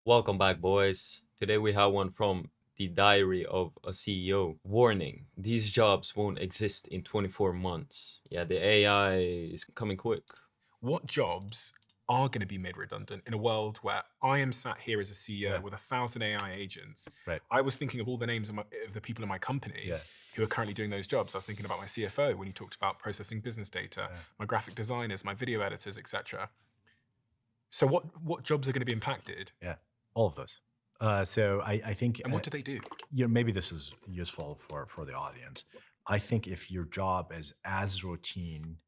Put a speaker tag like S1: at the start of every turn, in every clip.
S1: Welcome back, boys. Today we have one from the Diary of a CEO. Warning, these jobs won't exist in 24 months. Yeah, the AI is coming quick.
S2: What jobs are going to be made redundant in a world where I am sat here as a CEO
S3: Yeah,
S2: with 1,000 AI agents?
S3: right.
S2: I was thinking of all the names of the people in my company
S3: Yeah,
S2: who are currently doing those jobs. I was thinking about my CFO when you talked about processing business data,
S3: yeah,
S2: my graphic designers, my video editors, etc. So what jobs are going to be impacted,
S3: yeah. All of those. So I think
S2: and what do they do?
S3: maybe this is useful for the audience. I think if your job is as routine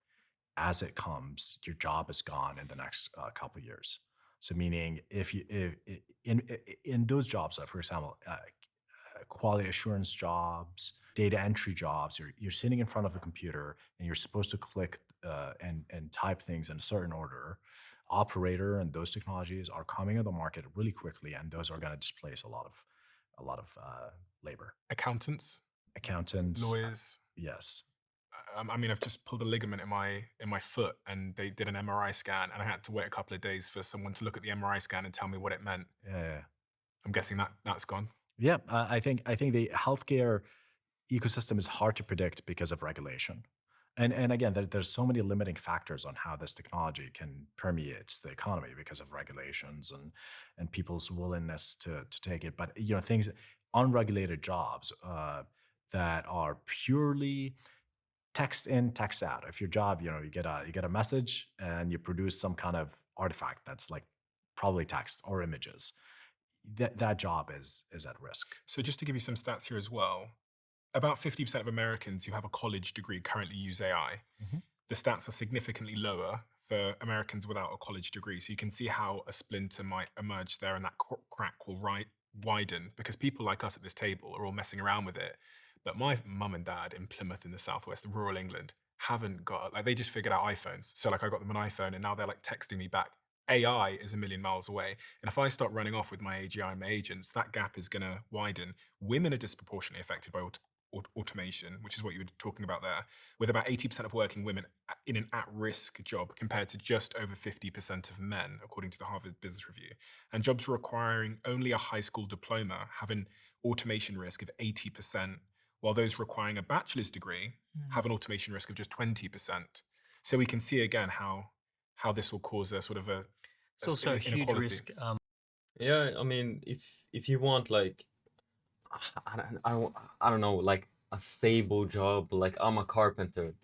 S3: as it comes, your job is gone in the next couple of years. So meaning if you if, in those jobs, for example, quality assurance jobs, data entry jobs, you're sitting in front of a computer and you're supposed to click and type things in a certain order. Operator and those technologies are coming on the market really quickly, and those are going to displace a lot of labor.
S2: Accountants,
S3: Accountants,
S2: lawyers.
S3: yes,
S2: I mean, I've just pulled a ligament in my foot, and they did an MRI scan, and I had to wait a couple of days for someone to look at the MRI scan and tell me what it meant.
S3: yeah,
S2: I'm guessing that's gone.
S3: yeah. I think the healthcare ecosystem is hard to predict because of regulation. And again, there's so many limiting factors on how this technology can permeate the economy because of regulations and people's willingness to take it. But things unregulated jobs that are purely text in, text out. If your job, you get a message and you produce some kind of artifact that's like probably text or images, that job is at risk.
S2: So just to give you some stats here as well, about 50% of Americans who have a college degree currently use AI.
S3: Mhm.
S2: The stats are significantly lower for Americans without a college degree. So you can see how a splinter might emerge there and that crack will widen because people like us at this table are all messing around with it. But my mum and dad in Plymouth in the southwest, rural England, haven't got, like, they just figured out iPhones. So like I got them an iPhone and now they're like texting me back. AI is a million miles away. And if I start running off with my AGI and my agents, that gap is going to widen. Women are disproportionately affected by automation, which is what you were talking about there, with about 80% of working women in an at-risk job compared to just over 50% of men, according to the Harvard Business Review. And jobs requiring only a high school diploma have an automation risk of 80%, while those requiring a bachelor's degree have an automation risk of just 20%. So we can see again how this will cause a sort of
S4: It's also a huge
S2: inequality.
S4: risk.
S1: Yeah, I mean, if you want like I don't know, like a stable job, like I'm a carpenter.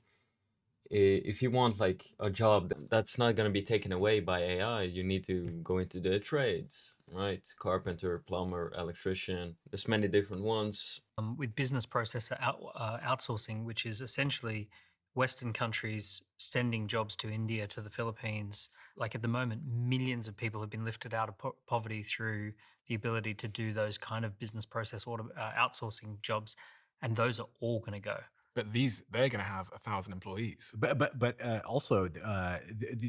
S1: If you want like a job that's not going to be taken away by AI, you need to go into the trades, right? Carpenter, plumber, electrician. There's many different ones.
S4: With business process outsourcing, which is essentially Western countries sending jobs to India, to the Philippines. Like at the moment, millions of people have been lifted out of poverty through the ability to do those kind of business process outsourcing jobs. And those are all going to go.
S2: But they're going to have 1,000 employees.
S3: But also,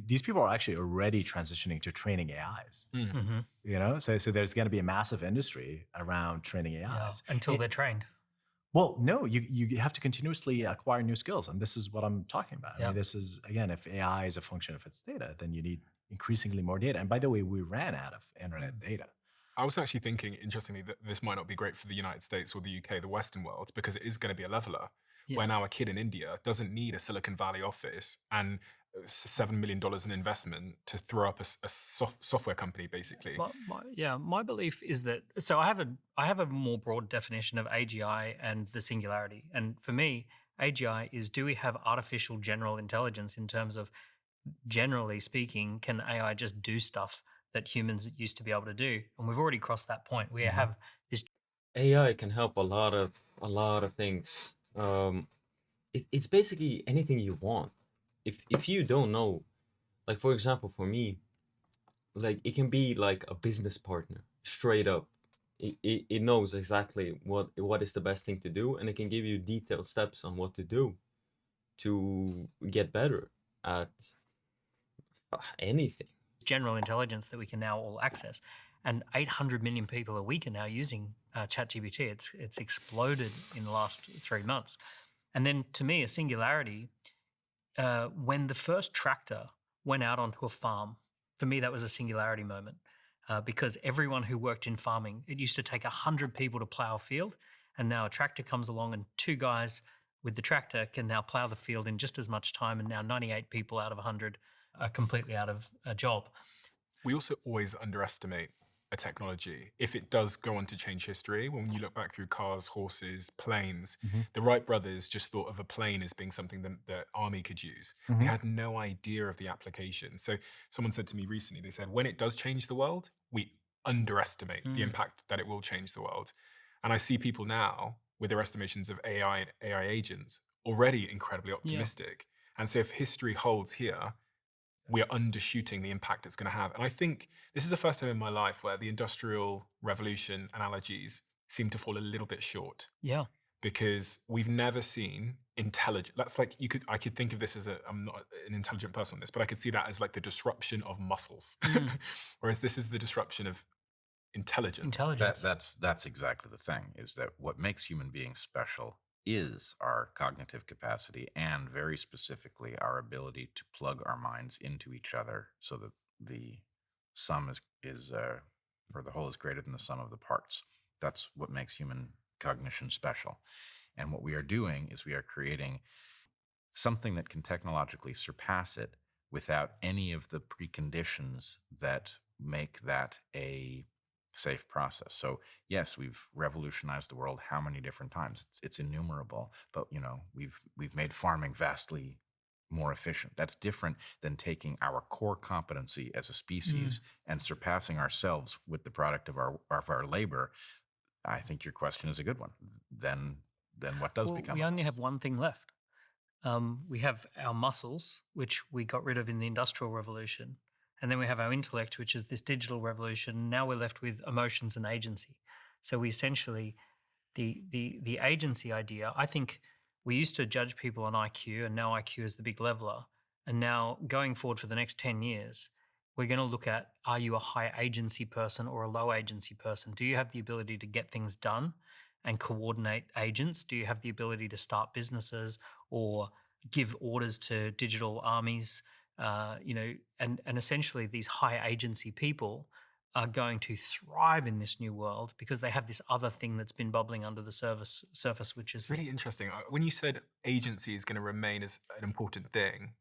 S3: these people are actually already transitioning to training AIs.
S4: Mm-hmm.
S3: So there's going to be a massive industry around training
S4: Yeah,
S3: AIs.
S4: until they're trained.
S3: Well, no, you have to continuously acquire new skills, and this is what I'm talking about. I
S4: Yeah.
S3: mean, this is again, if AI is a function of its data, then you need increasingly more data. And by the way, we ran out of internet data.
S2: I was actually thinking, interestingly, that this might not be great for the United States or the UK, the Western world, because it is going to be a leveler.
S4: Yeah.
S2: Where now a kid in India doesn't need a Silicon Valley office and $7 million in investment to throw up a software company, basically.
S4: My belief is that, so I have a more broad definition of AGI and the singularity. And for me, AGI is, do we have artificial general intelligence in terms of, generally speaking, can AI just do stuff that humans used to be able to do? And we've already crossed that point. We have this.
S1: AI can help a lot of things. It's basically anything you want. If you don't know, like for example, for me, like it can be like a business partner, straight up. It knows exactly what is the best thing to do, and it can give you detailed steps on what to do to get better at anything.
S4: General intelligence that we can now all access. And 800 million people a week are now using ChatGPT. It's exploded in the last 3 months. And then to me, a singularity, when the first tractor went out onto a farm, for me, that was a singularity moment. because everyone who worked in farming, it used to take 100 people to plow a field, and now a tractor comes along and 2 guys with the tractor can now plow the field in just as much time, and now 98 people out of 100 are completely out of a job.
S2: We also always underestimate a technology if it does go on to change history. When you look back through cars, horses, planes, the Wright brothers just thought of a plane as being something that the army could use. They had no idea of the application. So someone said to me recently, they said, when it does change the world, we underestimate the impact that it will change the world. And I see people now with their estimations of AI and AI agents already incredibly optimistic. And so if history holds here, we are undershooting the impact it's going to have. And I think this is the first time in my life where the Industrial Revolution analogies seem to fall a little bit short,
S4: Yeah.
S2: because we've never seen intelligent. That's like I could think of this as I'm not an intelligent person on this, but I could see that as like the disruption of muscles, whereas this is the disruption of intelligence.
S4: Intelligence.
S5: That's exactly the thing, is that what makes human beings special is our cognitive capacity, and very specifically our ability to plug our minds into each other so that the sum is or the whole is greater than the sum of the parts. That's what makes human cognition special. And what we are doing is we are creating something that can technologically surpass it without any of the preconditions that make that a safe process. So yes, we've revolutionized the world how many different times? It's innumerable, but we've made farming vastly more efficient. That's different than taking our core competency as a species and surpassing ourselves with the product of our labor. I think your question is a good one. Then what does become?
S4: We only have one thing left. We have our muscles, which we got rid of in the Industrial Revolution. And then we have our intellect, which is this digital revolution. Now we're left with emotions and agency. So we essentially, the agency idea, I think we used to judge people on IQ, and now IQ is the big leveler. And now going forward for the next 10 years, we're going to look at, are you a high agency person or a low agency person? Do you have the ability to get things done and coordinate agents? Do you have the ability to start businesses or give orders to digital armies? And essentially these high agency people are going to thrive in this new world because they have this other thing that's been bubbling under the surface, which is
S2: really interesting. When you said agency is going to remain as an important thing,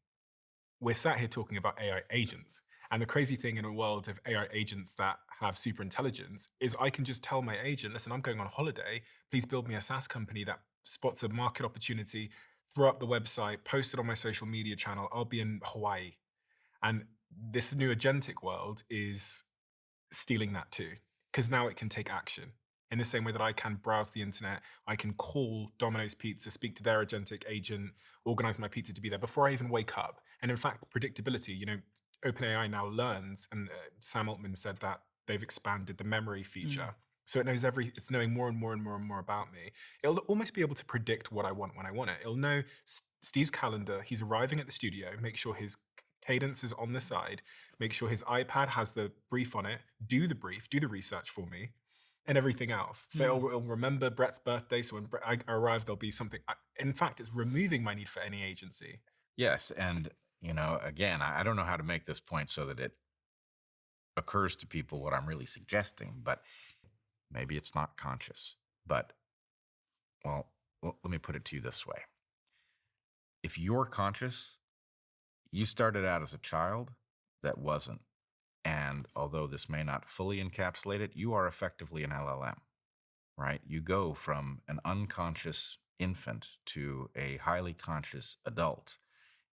S2: we're sat here talking about AI agents. And the crazy thing in a world of AI agents that have super intelligence is I can just tell my agent, listen, I'm going on holiday. Please build me a SaaS company that spots a market opportunity, throw up the website, post it on my social media channel. I'll be in Hawaii. And this new agentic world is stealing that too, because now it can take action. In the same way that I can browse the internet, I can call Domino's Pizza, speak to their agentic agent, organize my pizza to be there before I even wake up. And in fact, predictability, OpenAI now learns, and Sam Altman said that they've expanded the memory feature. So it knows it's knowing more and more and more and more about me. It'll almost be able to predict what I want when I want it. It'll know Steve's calendar, he's arriving at the studio, make sure his cadence is on the side, make sure his iPad has the brief on it, do the brief, do the research for me, and everything else. So it'll remember Brett's birthday, so when I arrive, there'll be something. In fact, it's removing my need for any agency.
S5: Yes, and again, I don't know how to make this point so that it occurs to people what I'm really suggesting, but maybe it's not conscious. But, well, let me put it to you this way. If you're conscious, you started out as a child that wasn't. And although this may not fully encapsulate it, you are effectively an LLM, right? You go from an unconscious infant to a highly conscious adult.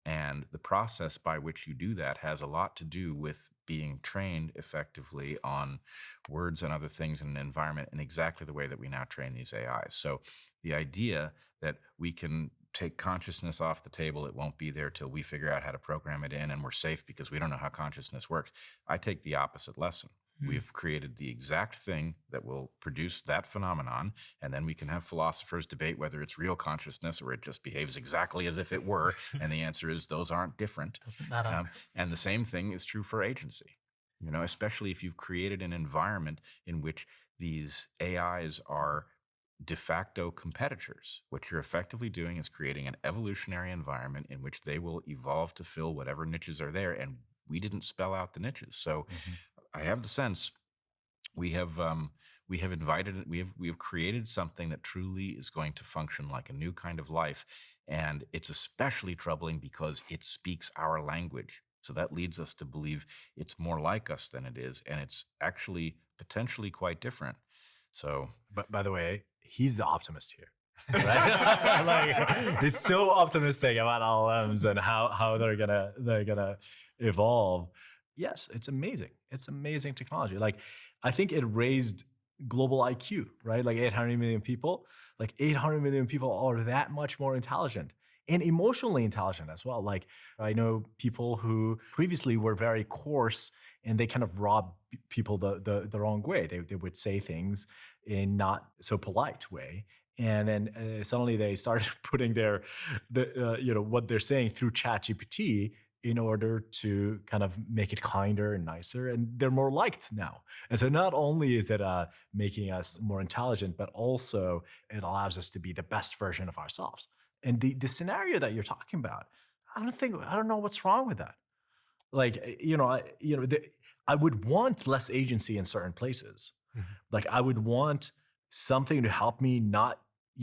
S5: And the process by which you do that has a lot to do with being trained effectively on words and other things in an environment in exactly the way that we now train these AIs. So the idea that we can take consciousness off the table, it won't be there till we figure out how to program it in and we're safe because we don't know how consciousness works. I take the opposite lesson. We've created the exact thing that will produce that phenomenon, and then we can have philosophers debate whether it's real consciousness or it just behaves exactly as if it were, and the answer is those aren't different.
S4: Doesn't matter.
S5: And the same thing is true for agency, especially if you've created an environment in which these AIs are de facto competitors. What you're effectively doing is creating an evolutionary environment in which they will evolve to fill whatever niches are there, and we didn't spell out the niches. So I have the sense we have we have created something that truly is going to function like a new kind of life, and it's especially troubling because it speaks our language. So that leads us to believe it's more like us than it is, and it's actually potentially quite different. So,
S3: But by the way, he's the optimist here. Right? Like he's so optimistic about LLMs and how they're gonna evolve. Yes, it's amazing. It's amazing technology. Like I think it raised global IQ, right? Like 800 million people. Like 800 million people are that much more intelligent and emotionally intelligent as well. Like I know people who previously were very coarse and they kind of rob people the wrong way. They would say things in not so polite way, and then suddenly they started putting what they're saying through ChatGPT in order to kind of make it kinder and nicer, and they're more liked now. And so not only is it making us more intelligent, but also it allows us to be the best version of ourselves. And the scenario that you're talking about, I don't know what's wrong with that. Like I would want less agency in certain places. Like I would want something to help me not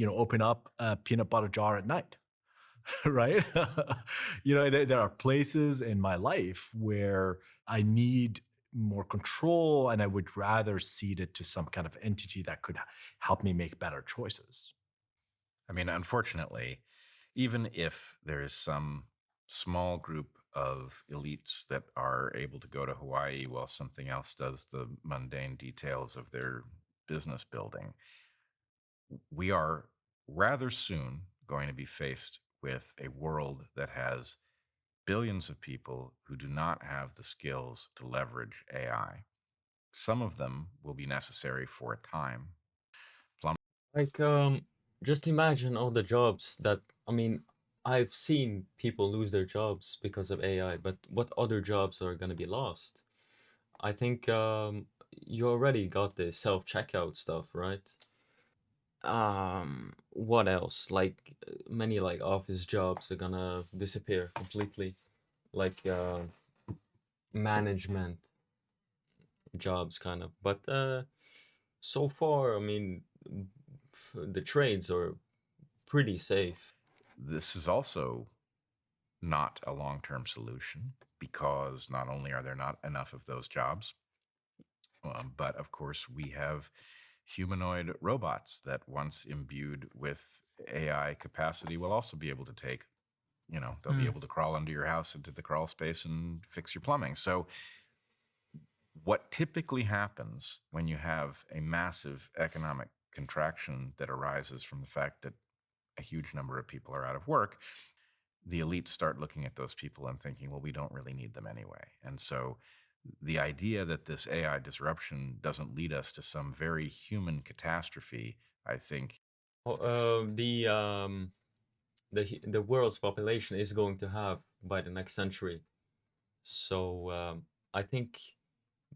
S3: open up a peanut butter jar at night. Right. There are places in my life where I need more control, and I would rather cede it to some kind of entity that could help me make better choices.
S5: I mean, unfortunately, even if there is some small group of elites that are able to go to Hawaii while something else does the mundane details of their business building, we are rather soon going to be faced with a world that has billions of people who do not have the skills to leverage AI. Some of them will be necessary for a time.
S1: Like, just imagine all the jobs that, I mean, I've seen people lose their jobs because of AI, but what other jobs are going to be lost? I think you already got the self-checkout stuff, right? What else? Like many like office jobs are gonna disappear completely, like management jobs kind of. But so far, I mean, the trades are pretty safe.
S5: This is also not a long-term solution because not only are there not enough of those jobs, but of course we have humanoid robots that once imbued with AI capacity will also be able to take, they'll be able to crawl under your house into the crawl space and fix your plumbing. So what typically happens when you have a massive economic contraction that arises from the fact that a huge number of people are out of work, the elites start looking at those people and thinking, well, we don't really need them anyway. And so the idea that this AI disruption doesn't lead us to some very human catastrophe, I think.
S1: The world's population is going to have by the next century. So I think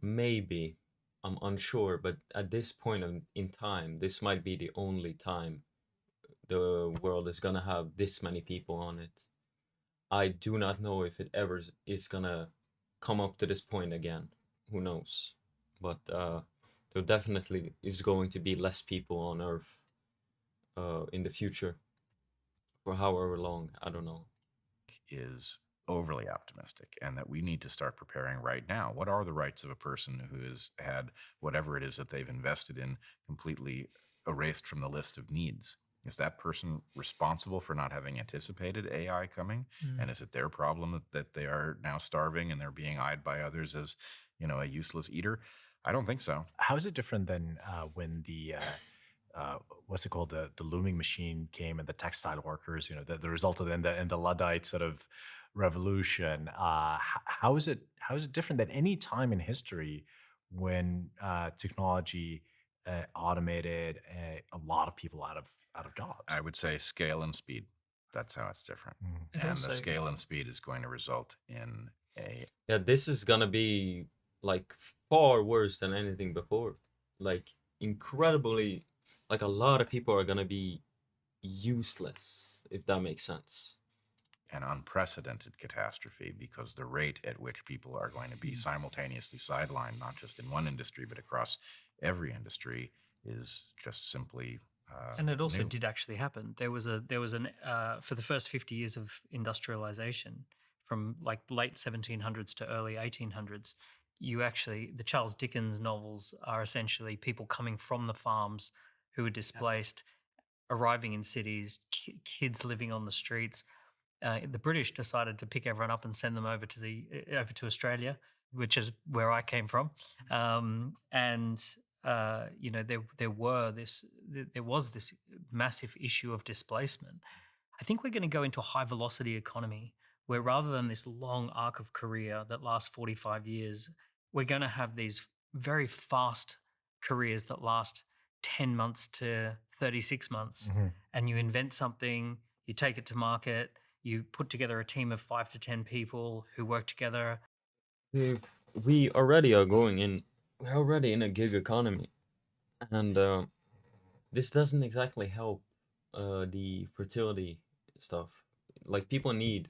S1: maybe, I'm unsure, but at this point in time, this might be the only time the world is gonna have this many people on it. I do not know if it ever is gonna come up to this point again. Who knows? But there definitely is going to be less people on Earth in the future for however long. I don't know.
S5: Is overly optimistic and that we need to start preparing right now. What are the rights of a person who has had whatever it is that they've invested in completely erased from the list of needs? Is that person responsible for not having anticipated AI coming? And is it their problem that they are now starving and they're being eyed by others as, a useless eater? I don't think so.
S3: How is it different than when the what's it called, the looming machine came and the textile workers, the result of the Luddite sort of revolution? How is it different than any time in history when technology automated a lot of people out of jobs?
S5: I would say scale and speed. That's how it's different. And the scale and speed is going to result in
S1: Yeah, this is gonna be like far worse than anything before. Like incredibly, like a lot of people are gonna be useless, if that makes sense.
S5: an unprecedented catastrophe, because the rate at which people are going to be simultaneously sidelined, not just in one industry, but across every industry, is just simply
S4: And it also
S5: new.
S4: did actually happen. There was an for the first 50 years of industrialization, from like late 1700s to early 1800s, the Charles Dickens novels are essentially people coming from the farms who were displaced, arriving in cities, kids living on the streets. The British decided to pick everyone up and send them over to Australia, which is where I came from. And there was this massive issue of displacement. I think we're going to go into a high velocity economy where, rather than this long arc of career that lasts 45 years, we're going to have these very fast careers that last 10 months to 36 months. And you invent something, you take it to market, you put together a team of 5 to 10 people who work together.
S1: We already are we're already in a gig economy, and this doesn't exactly help the fertility stuff. Like people need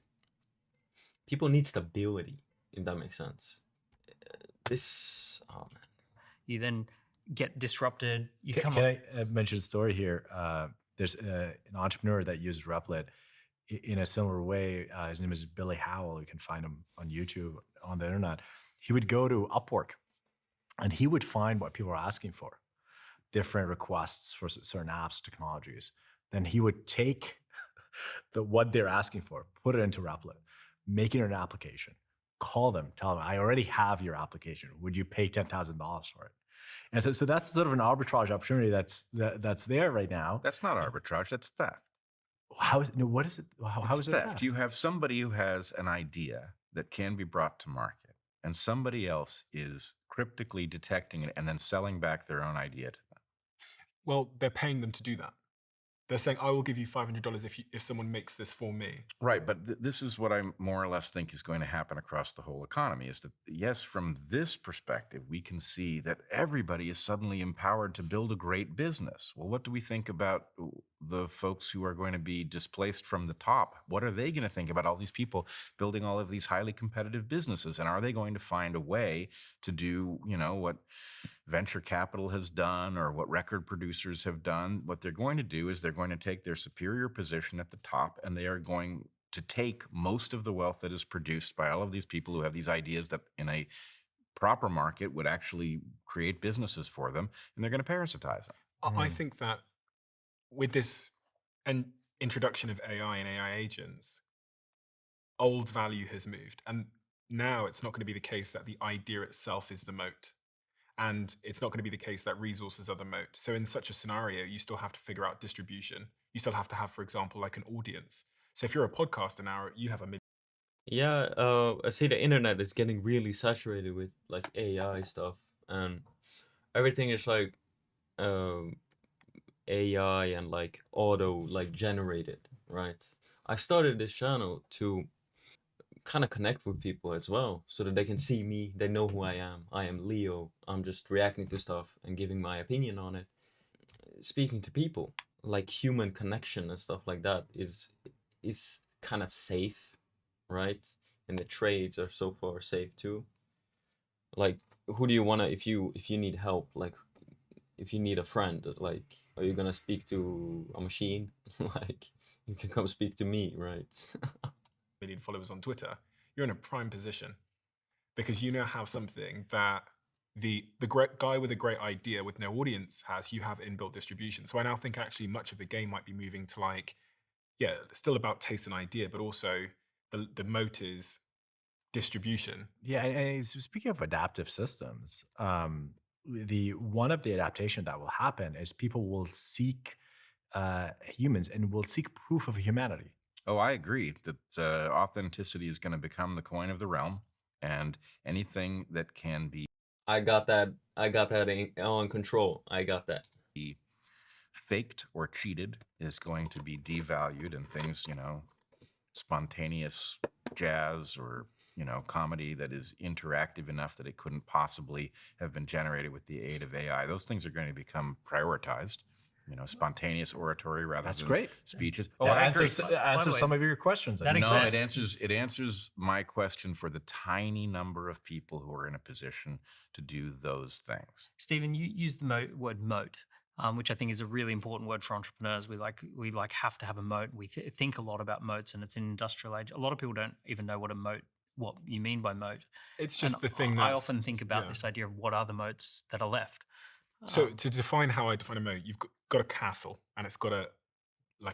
S1: stability, if that makes sense. Oh man.
S4: You then get disrupted.
S3: Can I mention a story here? There's an entrepreneur that uses Replit in a similar way. His name is Billy Howell. You can find him on YouTube, on the internet. He would go to Upwork and he would find what people are asking for, different requests for certain apps, technologies. Then he would take what they're asking for, put it into Replit, make it an application, call them, tell them, I already have your application. Would you pay $10,000 for it? And so that's sort of an arbitrage opportunity that's there right now.
S5: That's not arbitrage, that's theft.
S3: What is it? How is it theft?
S5: You have somebody who has an idea that can be brought to market, and somebody else is cryptically detecting it and then selling back their own idea to them.
S2: Well, they're paying them to do that. They're saying, I will give you $500 if someone makes this for me.
S5: Right, but this is what I more or less think is going to happen across the whole economy, is that, yes, from this perspective, we can see that everybody is suddenly empowered to build a great business. Well, what do we think about the folks who are going to be displaced from the top? What are they going to think about all these people building all of these highly competitive businesses? And are they going to find a way to do, what venture capital has done or what record producers have done? What they're going to do is they're going to take their superior position at the top, and they are going to take most of the wealth that is produced by all of these people who have these ideas that in a proper market would actually create businesses for them, and they're going to parasitize them.
S2: I think that with this introduction of AI and AI agents, old value has moved. And now it's not going to be the case that the idea itself is the moat. And it's not going to be the case that resources are the moat. So in such a scenario, you still have to figure out distribution. You still have to have, for example, like an audience. So if you're a podcaster now, you have a million.
S1: Yeah, I see the internet is getting really saturated with like AI stuff, and everything is like AI and like auto like generated, right? I started this channel to kind of connect with people as well, so that they can see me, they know who I am. I am Leo. I'm just reacting to stuff and giving my opinion on it. Speaking to people, like human connection and stuff like that is kind of safe, right? And the trades are so far safe too. Like, who do you wanna if you need help, like if you need a friend, like are you gonna speak to a machine? Like you can come speak to me, right?
S2: Million followers on Twitter, you're in a prime position because you now have something that the great guy with a great idea with no audience has. You have inbuilt distribution. So I now think actually much of the game might be moving to like, yeah, still about taste and idea, but also the moat is distribution.
S3: Yeah, and speaking of adaptive systems, one of the adaptation that will happen is people will seek humans and will seek proof of humanity.
S5: Oh, I agree that authenticity is going to become the coin of the realm, and anything that can be
S1: I got that on control. I got that.
S5: faked or cheated is going to be devalued, and things, spontaneous jazz or comedy that is interactive enough that it couldn't possibly have been generated with the aid of AI, those things are going to become prioritized. spontaneous oratory rather
S3: That's
S5: than
S3: great.
S5: speeches.
S3: That
S5: I agree.
S3: answers
S4: way,
S3: some of your questions.
S4: that
S5: No,
S4: exists.
S5: it answers my question for the tiny number of people who are in a position to do those things.
S4: Stephen, you used the word moat, which I think is a really important word for entrepreneurs. We have to have a moat. We think a lot about moats, and it's an industrial age. A lot of people don't even know what you mean by moat.
S2: It's just
S4: And
S2: the thing
S4: I
S2: that's
S4: often think about
S2: yeah.
S4: this idea of what are the moats that are left.
S2: So to define how I define a moat, you've got a castle, and it's got a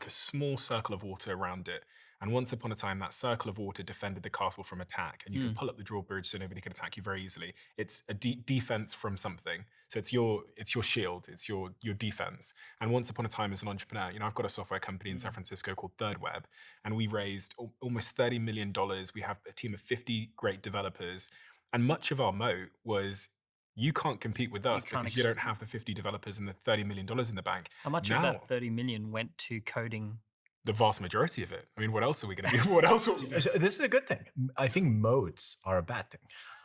S2: small circle of water around it. And once upon a time, that circle of water defended the castle from attack, and you could pull up the drawbridge so nobody could attack you very easily. It's a defense from something. So it's your shield, it's your defense. And once upon a time, as an entrepreneur, I've got a software company in San Francisco called Third Web, and we raised almost $30 million. We have a team of 50 great developers, and much of our moat was, you can't compete with us because you don't have the 50 developers and the $30 million in the bank.
S4: How much of that 30 million went to coding?
S2: The vast majority of it. I mean, what else are we going to do? What else?
S3: This is a good thing. I think moats are a bad thing.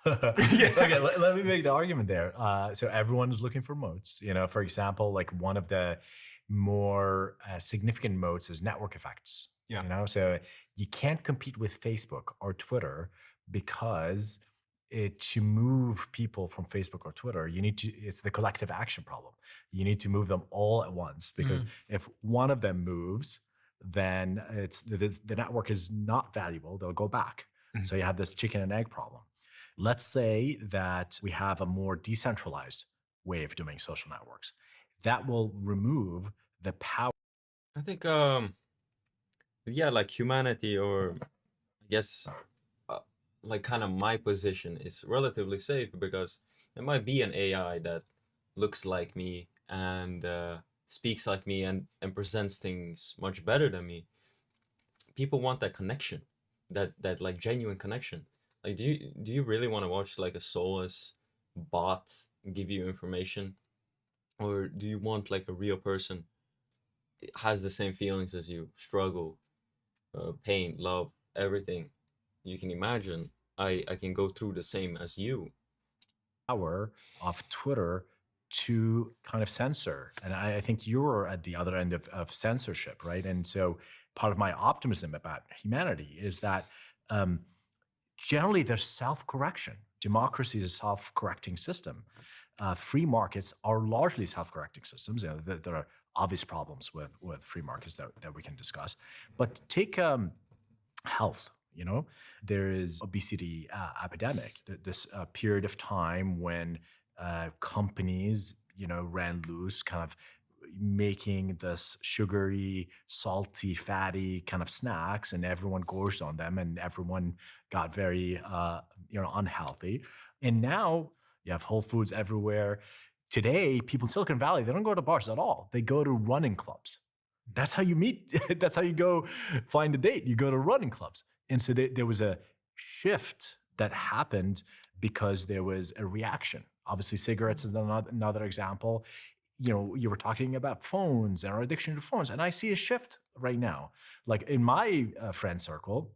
S3: Okay, let me make the argument there. So everyone is looking for moats. For example, like one of the more significant moats is network effects.
S2: Yeah.
S3: So you can't compete with Facebook or Twitter because to move people from Facebook or Twitter, it's the collective action problem. You need to move them all at once, because if one of them moves, then the network is not valuable. They'll go back. So you have this chicken and egg problem. Let's say that we have a more decentralized way of doing social networks. That will remove the power.
S1: I think, like humanity, or I guess, like kind of my position is relatively safe, because there might be an AI that looks like me and speaks like me and presents things much better than me. People want that connection, that like genuine connection. Like, do you really want to watch like a soulless bot give you information, or do you want like a real person has the same feelings as you, struggle, pain, love, everything you can imagine? I can go through the same as you.
S3: Power of Twitter to kind of censor. And I think you're at the other end of censorship, right? And so part of my optimism about humanity is that generally there's self-correction. Democracy is a self-correcting system. Free markets are largely self-correcting systems. There are obvious problems with free markets that we can discuss. But take health. There is obesity epidemic. This period of time when companies, ran loose, kind of making this sugary, salty, fatty kind of snacks, and everyone gorged on them, and everyone got very, unhealthy. And now you have Whole Foods everywhere. Today, people in Silicon Valley, they don't go to bars at all. They go to running clubs. That's how you meet. That's how you go find a date. You go to running clubs. And so there was a shift that happened because there was a reaction. Obviously, cigarettes is another example. You were talking about phones and our addiction to phones, and I see a shift right now. Like in my friend circle,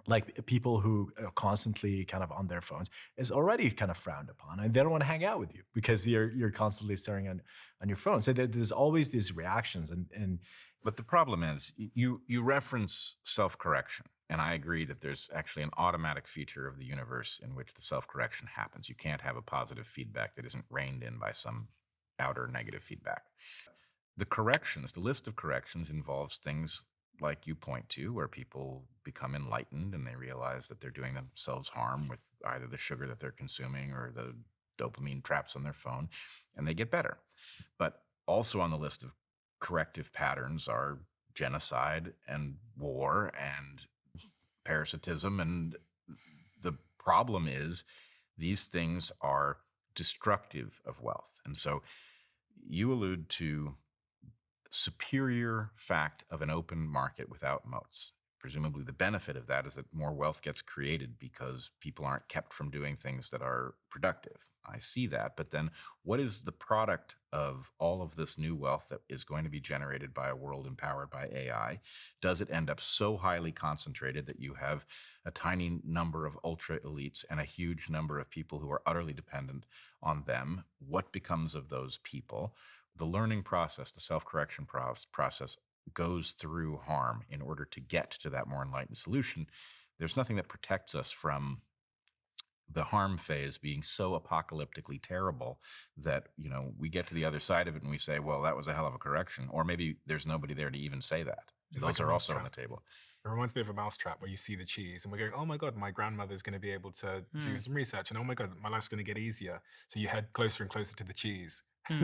S3: like people who are constantly kind of on their phones is already kind of frowned upon, and they don't want to hang out with you because you're constantly staring on your phone. So there's always these reactions, and
S5: But the problem is, you reference self-correction, and I agree that there's actually an automatic feature of the universe in which the self-correction happens. You can't have a positive feedback that isn't reined in by some outer negative feedback. The list of corrections involves things like you point to, where people become enlightened and they realize that they're doing themselves harm with either the sugar that they're consuming or the dopamine traps on their phone, and they get better. But also on the list of corrective patterns are genocide and war and parasitism. And the problem is these things are destructive of wealth. And so you allude to superior fact of an open market without moats. presumably the benefit of that is that more wealth gets created because people aren't kept from doing things that are productive. I see that. But then what is the product of all of this new wealth that is going to be generated by a world empowered by AI? Does it end up so highly concentrated that you have a tiny number of ultra elites and a huge number of people who are utterly dependent on them? What becomes of those people? The learning process, the self-correction process goes through harm in order to get to that more enlightened solution. There's nothing that protects us from the harm phase being so apocalyptically terrible that, we get to the other side of it and we say, well, that was a hell of a correction. Or maybe there's nobody there to even say that.
S2: It's
S5: Those
S2: like a
S5: are also on the
S2: mousetrap.
S5: table.
S2: It reminds me of a mousetrap where you see the cheese and we're going, oh my God, my grandmother's going to be able to do some research. And oh my God, my life's going to get easier. So you head closer and closer to the cheese.
S5: And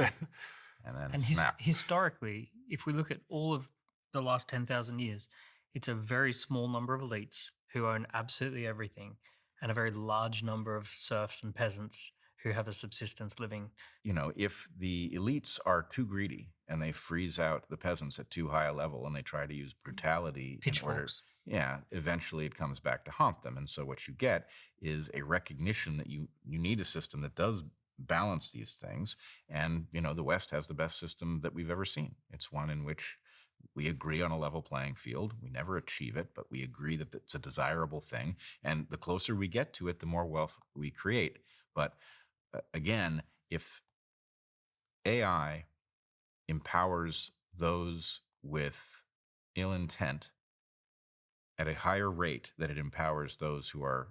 S5: then
S4: And
S5: snap.
S4: historically, if we look at all of the last 10,000 years, it's a very small number of elites who own absolutely everything, and a very large number of serfs and peasants who have a subsistence living.
S5: If the elites are too greedy and they freeze out the peasants at too high a level and they try to use brutality in order,
S4: Pitchforks.
S5: eventually it comes back to haunt them. And so what you get is a recognition that you need a system that does balance these things. And, the West has the best system that we've ever seen. It's one in which we agree on a level playing field. We never achieve it, but we agree that it's a desirable thing. And the closer we get to it, the more wealth we create. But again, if AI empowers those with ill intent at a higher rate than it empowers those who are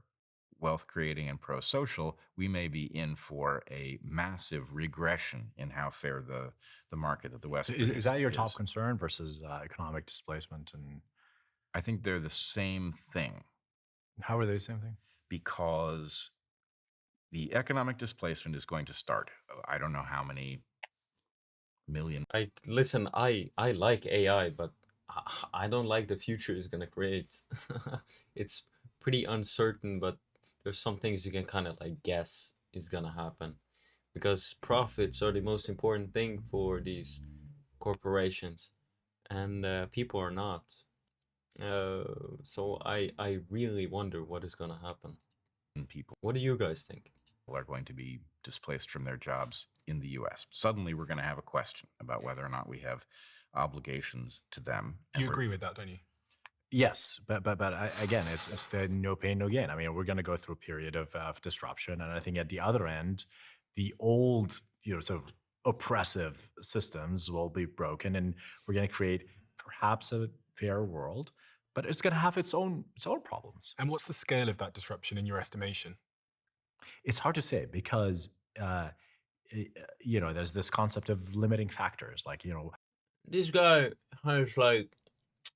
S5: wealth creating and pro-social, we may be in for a massive regression in how fair the market that the West
S3: So is that your top
S5: is.
S3: concern versus economic displacement? And
S5: I think they're the same thing,
S3: how are they the same thing?
S5: because the economic displacement is going to start. I don't know how many million.
S1: Listen, I like AI, but I don't like the future it's gonna create. It's pretty uncertain, but there's some things you can kind of like guess is gonna happen, because profits are the most important thing for these corporations, and people are not. So I really wonder what is gonna happen.
S5: People
S1: What do you guys think?
S5: are going to be displaced from their jobs in the US. Suddenly, we're going to have a question about whether or not we have obligations to them.
S2: You agree with that, don't you?
S3: Yes, but again, it's the no pain, no gain. I mean, we're going to go through a period of disruption, and I think at the other end, the old, sort of oppressive systems will be broken, and we're going to create perhaps a fair world, but it's going to have its own problems.
S2: And what's the scale of that disruption in your estimation?
S3: It's hard to say because there's this concept of limiting factors, like
S1: This guy has like,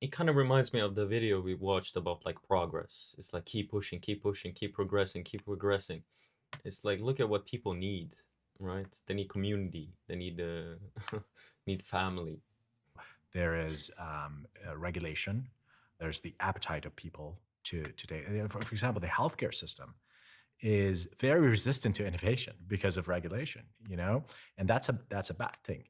S1: it kind of reminds me of the video we watched about like progress. It's like keep pushing, keep pushing, keep progressing, keep progressing. It's like, look at what people need, right? They need community, they need need family.
S3: there is regulation, there's the appetite of people to take. For example, the healthcare system is very resistant to innovation because of regulation, and that's a bad thing.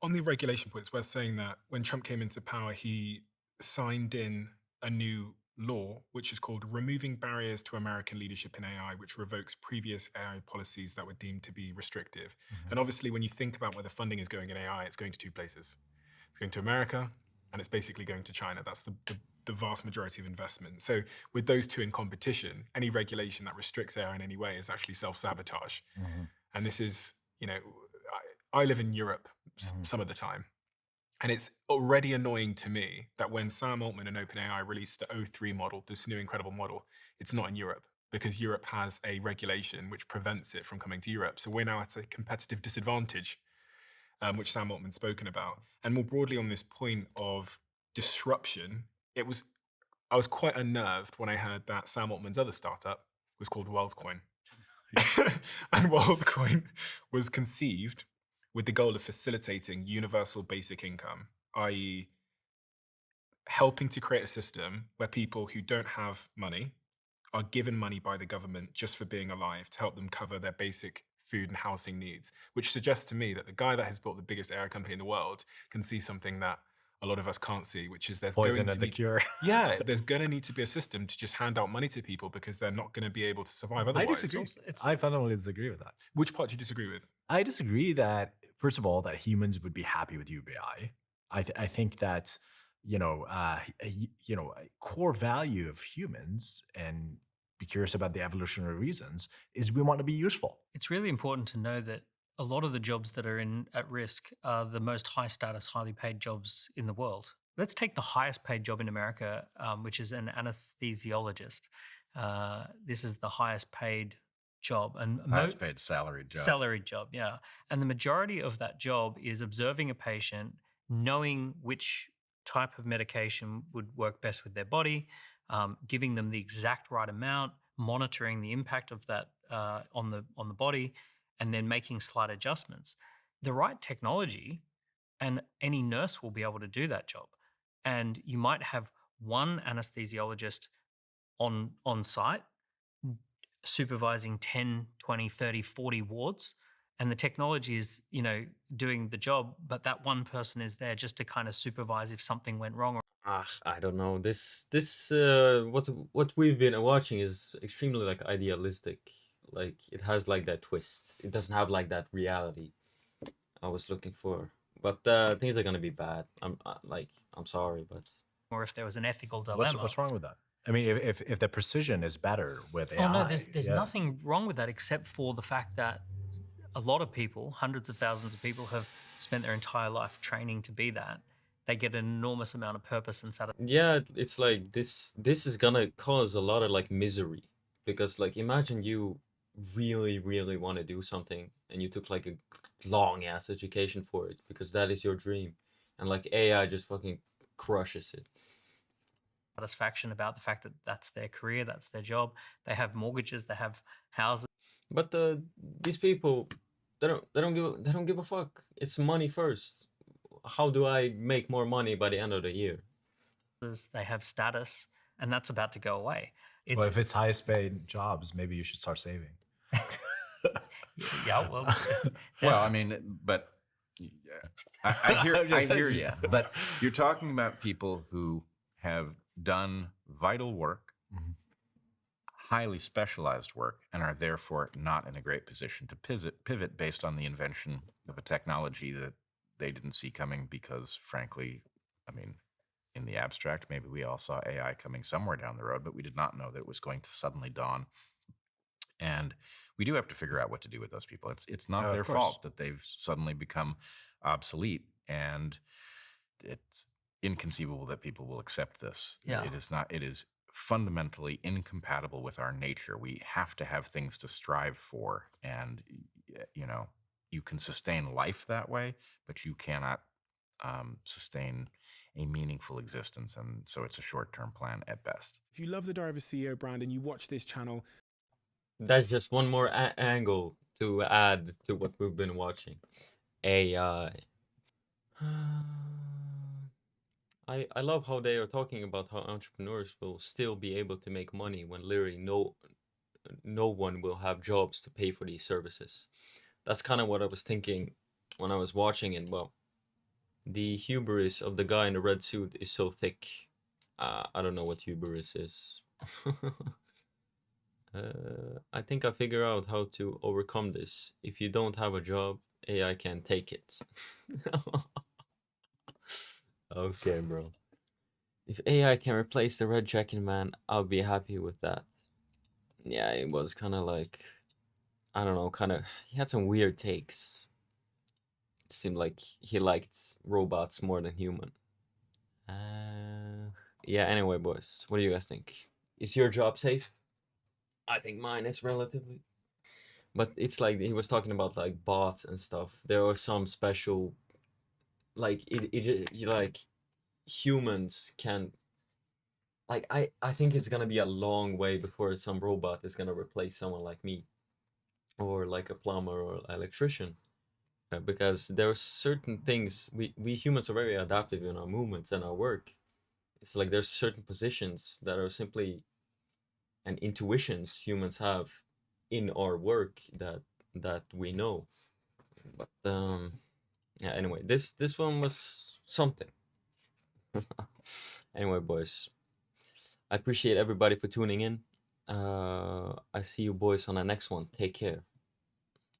S2: On the regulation point, it's worth saying that when Trump came into power, he signed in a new law, which is called Removing Barriers to American Leadership in AI, which revokes previous AI policies that were deemed to be restrictive. And obviously, when you think about where the funding is going in AI, it's going to two places. It's going to America, and it's basically going to China. That's the vast majority of investment. So with those two in competition, any regulation that restricts AI in any way is actually self-sabotage. And this is, I live in Europe some of the time. And it's already annoying to me that when Sam Altman and OpenAI released the O3 model, this new incredible model, it's not in Europe because Europe has a regulation which prevents it from coming to Europe. So we're now at a competitive disadvantage, which Sam Altman's spoken about. And more broadly on this point of disruption, I was quite unnerved when I heard that Sam Altman's other startup was called WorldCoin. And WorldCoin was conceived with the goal of facilitating universal basic income, i.e. helping to create a system where people who don't have money are given money by the government just for being alive to help them cover their basic food and housing needs, which suggests to me that the guy that has built the biggest AI company in the world can see something that a lot of us can't see, which is there's
S3: Poison
S2: going to
S3: and the
S2: be
S3: cure.
S2: yeah, there's going to need to be a system to just hand out money to people because they're not going to be able to survive
S3: I
S2: otherwise.
S3: disagree.
S4: It's-
S3: I fundamentally disagree with that.
S2: Which part do you disagree with?
S3: I disagree that, first of all, that humans would be happy with UBI. I think that, a core value of humans, and be curious about the evolutionary reasons, is we want to be useful.
S4: It's really important to know that a lot of the jobs that are at risk are the most high status, highly paid jobs in the world. Let's take the highest paid job in America, which is an anesthesiologist. This is the highest paid job, and
S5: Highest paid salaried job.
S4: salaried job, yeah. And the majority of that job is observing a patient, knowing which type of medication would work best with their body, giving them the exact right amount, monitoring the impact of that on the body, and then making slight adjustments. The right technology, and any nurse will be able to do that job. And you might have one anesthesiologist on site supervising 10, 20, 30, 40 wards, and the technology is, doing the job, but that one person is there just to kind of supervise if something went wrong.
S1: I don't know. What we've been watching is extremely like idealistic. Like it has like that twist. It doesn't have like that reality I was looking for. But things are gonna be bad. I'm sorry, but
S4: Or if there was an ethical dilemma.
S3: What's wrong with that? I mean, if the precision is better with AI,
S4: Oh no, there's nothing wrong with that except for the fact that a lot of people, hundreds of thousands of people, have spent their entire life training to be that. They get an enormous amount of purpose and satisfaction.
S1: yeah, it's like this is gonna cause a lot of like misery because like imagine you really really want to do something and you took like a long ass education for it because that is your dream, and like AI just fucking crushes it.
S4: About the fact that that's their career, that's their job. They have mortgages, they have houses.
S1: But these people, they don't give a fuck. It's money first. How do I make more money by the end of the year?
S4: They have status, and that's about to go away.
S3: Well, if it's highest paid jobs, maybe you should start saving.
S4: Yeah, well,
S5: Well, I mean, but I hear you. But you're talking about people who have done vital work,
S3: Mhm.
S5: highly specialized work, and are therefore not in a great position to pivot based on the invention of a technology that they didn't see coming because, frankly, I mean, in the abstract, maybe we all saw AI coming somewhere down the road, but we did not know that it was going to suddenly dawn. And we do have to figure out what to do with those people. It's not
S3: Of
S5: their
S3: course.
S5: fault that they've suddenly become obsolete, and it's inconceivable that people will accept this.
S4: Yeah.
S5: It is not. It is fundamentally incompatible with our nature. We have to have things to strive for, and you can sustain life that way, but you cannot sustain a meaningful existence, and so it's a short-term plan at best.
S2: If you love the Diary of a CEO brand and you watch this channel,
S1: That's just one more angle to add to what we've been watching. AI. I love how they are talking about how entrepreneurs will still be able to make money when literally no one will have jobs to pay for these services. That's kind of what I was thinking when I was watching it. Well, the hubris of the guy in the red suit is so thick. I don't know what hubris is. I think I figure out how to overcome this. If you don't have a job, AI can take it. Okay, bro. If AI can replace the red jacket man, I'll be happy with that. Yeah, it was kind of like, I don't know, he had some weird takes. It seemed like he liked robots more than human. Yeah, anyway, boys, what do you guys think? Is your job safe? I think mine is relatively. But it's like he was talking about like bots and stuff. There are some special, like like humans can. Like I think it's gonna be a long way before some robot is gonna replace someone like me, or like a plumber or electrician, because there are certain things we humans are very adaptive in our movements and our work. It's like there's certain positions that are simply and intuitions humans have in our work that we know. But yeah, anyway, this one was something. Anyway, boys, I appreciate everybody for tuning in. I see you boys on the next one. Take care.